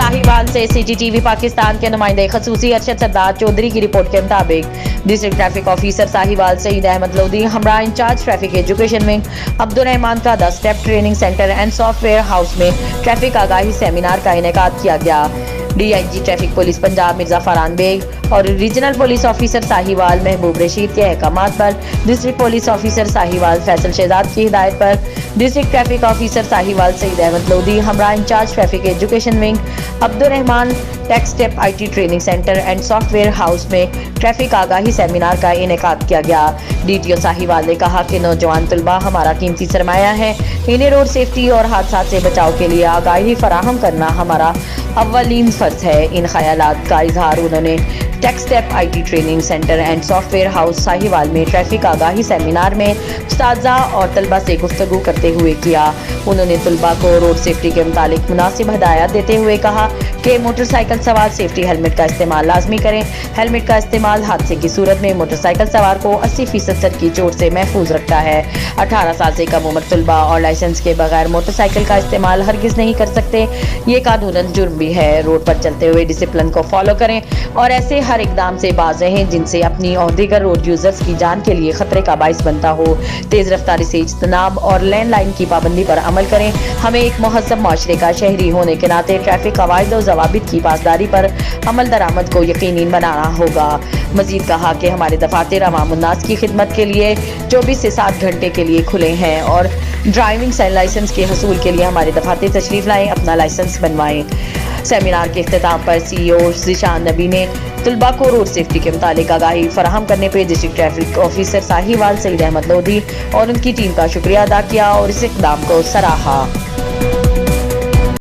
साहिवाल से CCTV पाकिस्तान के नुमाइंदे खसूसी अरशद सरदार चौधरी की रिपोर्ट के मुताबिक district traffic officer Sahiwal Saeed Ahmad Lodhi हमरा incharge traffic education wing Abdurrahman का 10 step training centre and software house में ट्रैफिक आगाही सेमिनार का इनेकाद किया गया। DIG traffic police Punjab Mirza Farhan Baig और regional police officer Sahiwal Mehboob Rasheed के अहकामात पर district police officer Sahiwal Faisal Shahzad की हिदायत पर district traffic officer Sahiwal Saeed Ahmad Lodhi हमरा incharge traffic education wing Abdurrahman tech step IT training centre and software house में ट्रैफिक आगाही सेमिनार का इनेकाद किया गया। DTO साहिवाल ने कहा कि नौजवान तलबा हमारा कीमती सरमाया है, इन्हें रोड सेफ्टी और हादसा से बचाव के लिए आगाही फराहम करना हमारा अव्वलीन फर्ज है। इन ख्यालात का इजहार उन्होंने tech step IT training centre and software house Sahiwal में ट्रैफिक आगाही सेमिनार में उस्ताज़ा और तलबा से गुफ्तगू करते हुए किया। उन्होंने तलबा को रोड सेफ्टी के मुतालिक मुनासिब हदायत देते हुए कहा कि मोटरसाइकिल सवार सेफ्टी हेलमेट का इस्तेमाल लाजमी करें। हेलमेट का इस्तेमाल हादसे की सूरत में मोटरसाइकिल सवार को 80% सर की चोट से महफूज रखता है। 18 साल से कम उम्र तलबा और लाइसेंस के बगैर मोटरसाइकिल का इस्तेमाल हरगिज नहीं कर सकते। ये कानूनन जुर्म भी है। रोड पर चलते हुए डिसिप्लिन को फॉलो करें और ऐसे हर इकदाम से बाज रहें जिनसे अपनी और दीगर रोड यूजर्स की जान के लिए खतरे का बाइस बनता हो। तेज रफ्तारी से इज्तनाब और लैंड लाइन की पाबंदी पर अमल करें। हमें एक मुहज़्ज़ब माशरे का शहरी होने के नाते ट्रैफिक कवायद और ज़वाबित की पासदारी पर अमल दरामद को यकीनी बनाना होगा। मजीद कहा कि हमारे दफातर अवाम उन्नास की खिदमत के लिए 24 से 7 घंटे के लिए खुले हैं और ड्राइविंग लाइसेंस के हसूल के लिए हमारे दफातर तशरीफ लाएं, अपना लाइसेंस बनवाएं। सेमिनार के इख्तिताम पर CEO ज़ीशान नबी ने तलबा को रोड सेफ्टी के मुतालिक आगाही फराहम करने पर district traffic officer Sahiwal Saeed Ahmad Lodhi और उनकी टीम का शुक्रिया अदा किया और इस इक़दाम को सराहा।